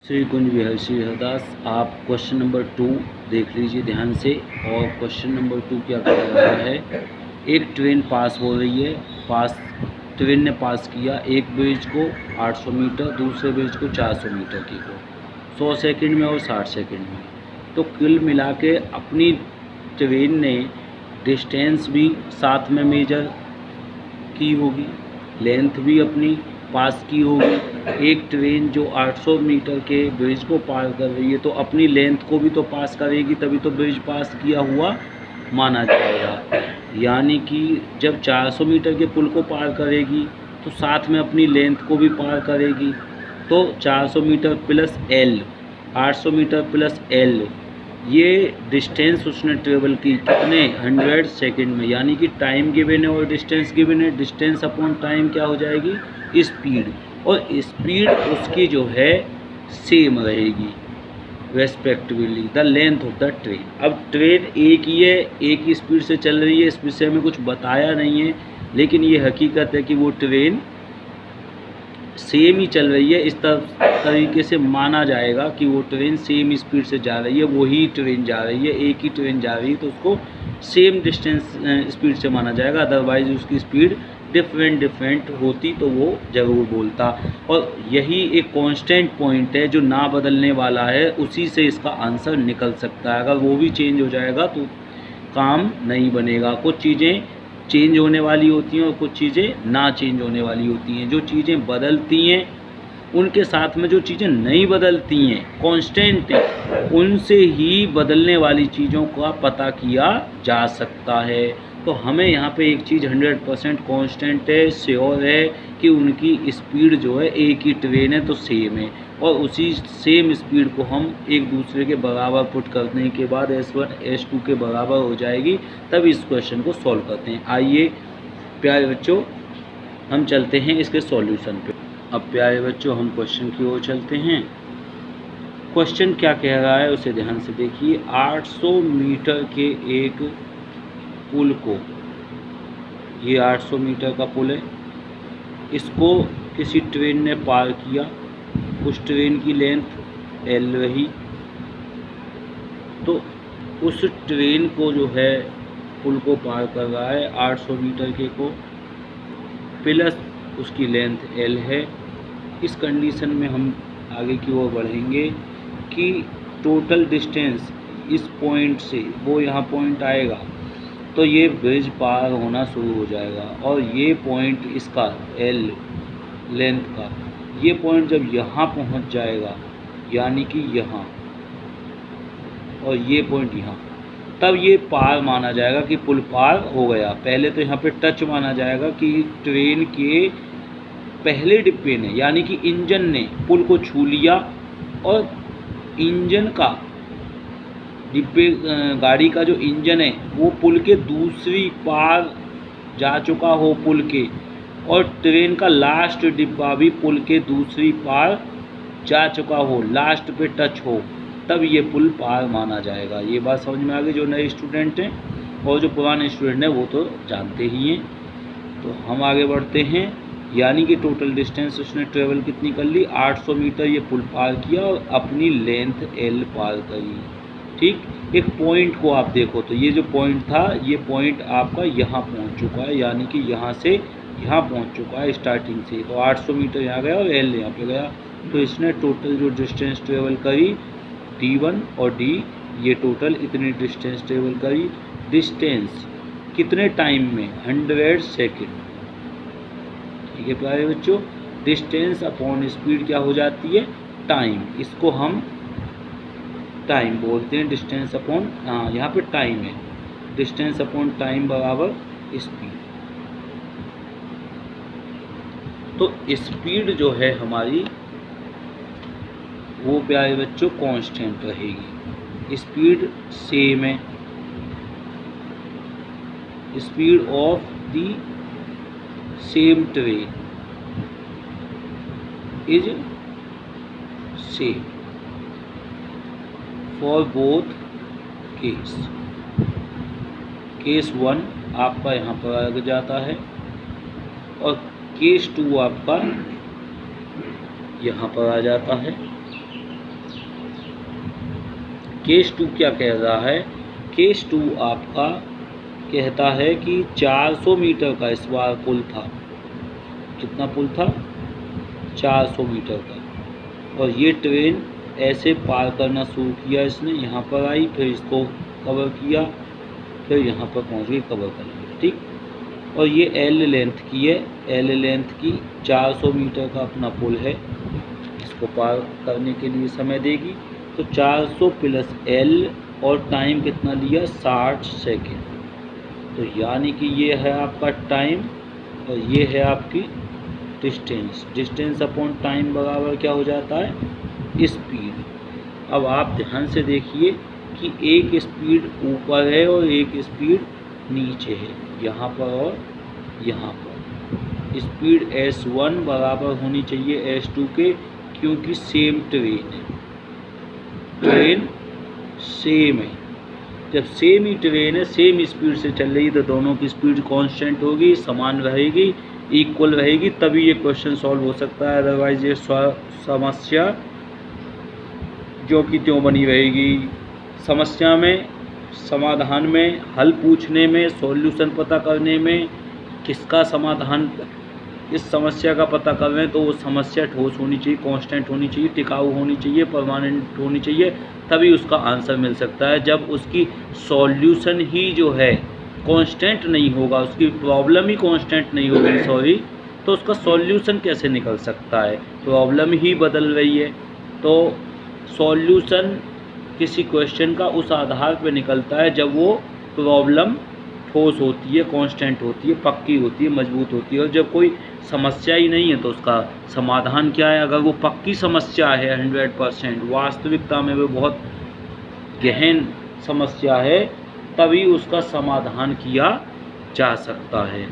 श्री कुंज विहर्षि हरदास, आप question number 2 देख लीजिए ध्यान से। और क्वेश्चन नंबर 2 क्या कह रहा है, एक ट्रेन पास हो रही है। ट्रेन ने पास किया एक ब्रिज को 800 मीटर, दूसरे ब्रिज को 400 मीटर की को 100 सेकंड में और 60 सेकंड में। तो कुल मिला के अपनी ट्रेन ने डिस्टेंस भी साथ में मेजर की होगी, लेंथ भी अपनी पास की होगी। एक ट्रेन जो 800 मीटर के ब्रिज को पार कर रही है तो अपनी लेंथ को भी तो पास करेगी, तभी तो ब्रिज पास किया हुआ माना जाएगा। यानी कि जब 400 मीटर के पुल को पार करेगी तो साथ में अपनी लेंथ को भी पार करेगी। तो 400 metre plus L, 800 metre plus L, ये डिस्टेंस उसने ट्रेवल की कितने 100 सेकंड में। यानी कि टाइम गिवन है और डिस्टेंस गिवन है। डिस्टेंस अपॉन टाइम क्या हो जाएगी, स्पीड, और स्पीड उसकी जो है सेम रहेगी respectively the length of the train. अब ट्रेन एक ही है, एक ही स्पीड से चल रही है, इस विषय में कुछ बताया नहीं है, लेकिन ये हकीकत है कि वो ट्रेन सेम ही चल रही है। इस तरीके से माना जाएगा कि वो ट्रेन सेम स्पीड से जा रही है, वही ट्रेन जा रही है, एक ही ट्रेन जा रही है, तो उसको सेम डिस्टेंस स्पीड से माना जाएगा। अदरवाइज उसकी स्पीड डिफरेंट होती तो वो ज़रूर बोलता। और यही एक कांस्टेंट पॉइंट है जो ना बदलने वाला है, उसी से इसका आंसर निकल सकता है। अगर वो भी चेंज हो जाएगा तो काम नहीं बनेगा। कुछ चीज़ें चेंज होने वाली होती हैं और कुछ चीज़ें ना चेंज होने वाली होती हैं। जो चीज़ें बदलती हैं उनके साथ में जो चीज़ें नहीं बदलती हैं, कांस्टेंट हैं, उनसे ही बदलने वाली चीज़ों का पता किया जा सकता है। तो हमें यहाँ पे एक चीज़ 100% कांस्टेंट है, श्योर है कि उनकी स्पीड जो है, एक ही ट्रेन है तो सेम है, और उसी सेम स्पीड को हम एक दूसरे के बराबर पुट करने के बाद S1 S2 के बराबर हो जाएगी। तब इस क्वेश्चन को सॉल्व करते हैं। आइए प्यारे बच्चों, हम चलते हैं इसके सॉल्यूशन पे। अब प्यारे बच्चों, हम क्वेश्चन की ओर चलते हैं। क्वेश्चन क्या कह रहा है उसे ध्यान से देखिए। 800 मीटर के एक पुल को, ये 800 मीटर का पुल है, इसको किसी ट्रेन ने पार किया। उस ट्रेन की लेंथ L रही, तो उस ट्रेन को जो है पुल को पार कर रहा है 800 मीटर के को, प्लस उसकी लेंथ L है। इस कंडीशन में हम आगे की ओर बढ़ेंगे कि टोटल डिस्टेंस इस पॉइंट से, वो यहाँ पॉइंट आएगा तो ये ब्रिज पार होना शुरू हो जाएगा, और ये पॉइंट इसका L लेंथ का, ये पॉइंट जब यहाँ पहुँच जाएगा, यानी कि यहाँ, और ये पॉइंट यहाँ, तब ये पार माना जाएगा कि पुल पार हो गया। पहले तो यहाँ पे टच माना जाएगा कि ट्रेन के पहले डिब्बे ने, यानी कि इंजन ने पुल को छू लिया, और इंजन का डिब्बे, गाड़ी का जो इंजन है वो पुल के दूसरी पार जा चुका हो पुल के, और ट्रेन का लास्ट डिब्बा भी पुल के दूसरी पार जा चुका हो, लास्ट पे टच हो, तब ये पुल पार माना जाएगा। ये बात समझ में आ गई। जो नए स्टूडेंट हैं और जो पुराने स्टूडेंट हैं वो तो जानते ही हैं। तो हम आगे बढ़ते हैं। यानी कि टोटल डिस्टेंस उसने ट्रेवल कितनी कर ली, 800 मीटर ये पुल पार किया और अपनी लेंथ L पार करी। ठीक, एक पॉइंट को आप देखो तो ये जो पॉइंट था, ये पॉइंट आपका यहाँ पहुँच चुका है, यानी कि यहाँ से यहाँ पहुँच चुका है स्टार्टिंग से। तो 800 मीटर यहाँ गया और L यहाँ पे गया, तो इसने टोटल जो डिस्टेंस ट्रेवल करी D1 और D, ये टोटल इतनी डिस्टेंस ट्रेवल करी। डिस्टेंस कितने टाइम में, 100 सेकेंड। ठीक है प्यारे बच्चों, डिस्टेंस अपॉन स्पीड क्या हो जाती है, टाइम। इसको हम टाइम बोलते हैं, डिस्टेंस अपॉन, हाँ यहाँ पे टाइम है, डिस्टेंस अपॉन टाइम बराबर स्पीड। तो स्पीड जो है हमारी वो प्यारे बच्चों कांस्टेंट रहेगी, स्पीड सेम है, speed of the same train is same for both case. Case 1 आपका यहाँ पर आ जाता है और केस 2 आपका यहाँ पर आ जाता है। केस 2 क्या कह रहा है? केस 2 आपका कहता है कि 400 मीटर का इस बार पुल था। कितना पुल था? 400 मीटर का। और ये ट्रेन ऐसे पार करना शुरू किया इसने, यहाँ पर आई, फिर इसको कवर किया, फिर यहाँ पर पहुँच गई, कवर कर लिया। ठीक। और ये एल लेंथ की है, एल लेंथ की 400 मीटर का अपना पुल है। इसको पार करने के लिए समय देगी, तो 400 प्लस एल और टाइम कितना लिया? 60 सेकेंड। तो यानी कि ये है आपका टाइम और ये है आपकी डिस्टेंस। डिस्टेंस अपॉन टाइम बराबर क्या हो जाता है? स्पीड। अब आप ध्यान से देखिए कि एक स्पीड ऊपर है और एक स्पीड नीचे है, यहाँ पर और यहाँ पर। स्पीड S1 बराबर होनी चाहिए S2 के, क्योंकि सेम ट्रेन है, ट्रेन सेम है। जब सेम ही ट्रेन है, सेम स्पीड से चल रही, तो दोनों की स्पीड कांस्टेंट होगी, समान रहेगी, इक्वल रहेगी, तभी ये क्वेश्चन सॉल्व हो सकता है। अदरवाइज ये समस्या जो कि त्यों बनी रहेगी। समस्या में, समाधान में, हल पूछने में, सॉल्यूशन पता करने में, किसका समाधान इस समस्या का पता कर रहे हैं, तो वो समस्या ठोस होनी चाहिए, कांस्टेंट होनी चाहिए, टिकाऊ होनी चाहिए, परमानेंट होनी चाहिए, तभी उसका आंसर मिल सकता है। जब उसकी सॉल्यूशन ही जो है कांस्टेंट नहीं होगा, उसकी प्रॉब्लम ही कांस्टेंट नहीं होगी, सॉरी, तो उसका सॉल्यूशन कैसे निकल सकता है? प्रॉब्लम ही बदल रही है। तो सॉल्यूशन किसी क्वेश्चन का उस आधार पर निकलता है जब वो प्रॉब्लम ठोस होती है, कांस्टेंट होती है, पक्की होती है, मजबूत होती है। और जब कोई समस्या ही नहीं है तो उसका समाधान क्या है? अगर वो पक्की समस्या है 100%, वास्तविकता में वो बहुत गहन समस्या है, तभी उसका समाधान किया जा सकता है।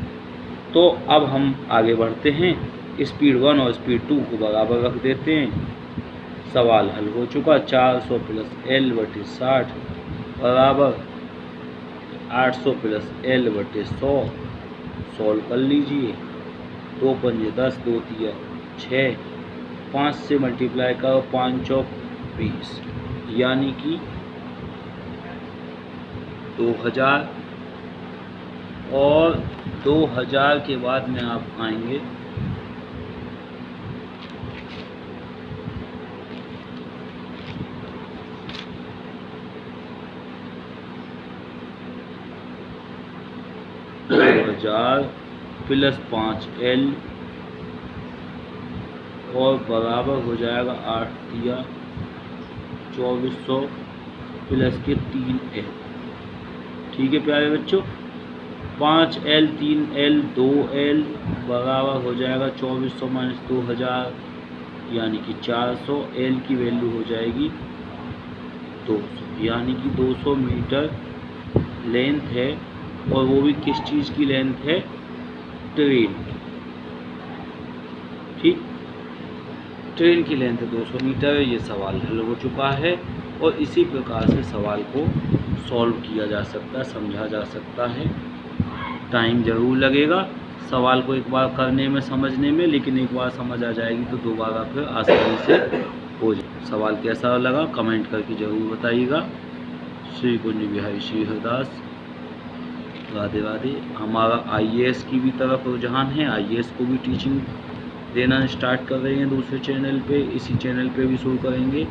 तो अब हम आगे बढ़ते हैं, स्पीड 1 और स्पीड 2 को बराबर रख देते हैं। सवाल हल हो चुका। 400 प्लस एल बटे 60 बराबर 800 प्लस एल बटे 100। सॉल्व कर लीजिए। 2 पंजे 10, 2 तिया 6, 5 से मल्टीप्लाई करो, 5 चौक 20, यानी कि 2000। और 2000 के बाद में आप आएंगे 2000 प्लस 5L और बराबर हो जाएगा 8 तिया 2400 प्लस के 3L। ठीक है प्यारे बच्चों, 5L 3L 2L बराबर हो जाएगा 2400 माइनस 2000, यानी कि 400। L की वैल्यू हो जाएगी 200, यानी कि 200 मीटर लेंथ है। और वो भी किस चीज़ की लेंथ है? ट्रेन। ठीक, ट्रेन की लेंथ 200 मीटर। ये सवाल हल हो चुका है और इसी प्रकार से सवाल को सॉल्व किया जा सकता है, समझा जा सकता है। टाइम ज़रूर लगेगा सवाल को एक बार करने में, समझने में, लेकिन एक बार समझ आ जाएगी तो दोबारा फिर आसानी से हो जाए। सवाल कैसा लगा कमेंट करके ज़रूर बताइएगा। श्री कुंज बिहारी श्री हरदास, राधे राधे। हमारा IAS की भी तरफ रुझान है, IAS को भी टीचिंग देना स्टार्ट कर रहे हैं दूसरे चैनल पे, इसी चैनल पे भी शुरू करेंगे।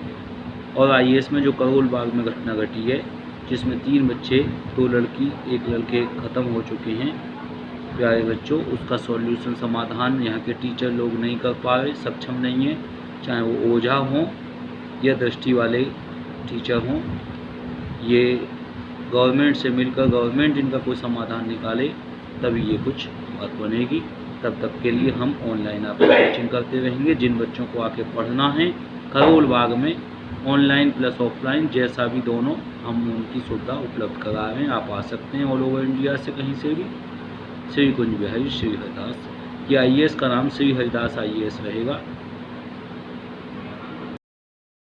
और IAS में जो करोल बाग में घटना घटी है, जिसमें 3 बच्चे, 2 लड़की 1 लड़के ख़त्म हो चुके हैं प्यारे बच्चों, उसका सॉल्यूशन समाधान यहाँ के टीचर लोग नहीं कर पा रहे, सक्षम नहीं है, चाहे वो ओझा हों या दृष्टि वाले टीचर हों। ये गवर्नमेंट से मिलकर गवर्नमेंट इनका कोई समाधान निकाले, तभी ये कुछ बात बनेगी। तब तक के लिए हम ऑनलाइन आपको कोचिंग करते रहेंगे। जिन बच्चों को आके पढ़ना है करोल बाग में, ऑनलाइन प्लस ऑफलाइन जैसा भी दोनों, हम उनकी सुविधा उपलब्ध करा रहे हैं। आप आ सकते हैं ऑल ओवर इंडिया से कहीं से भी। श्री कुंज बिहारी श्री हरिदास, ये IAS का नाम श्री हरिदास IAS रहेगा।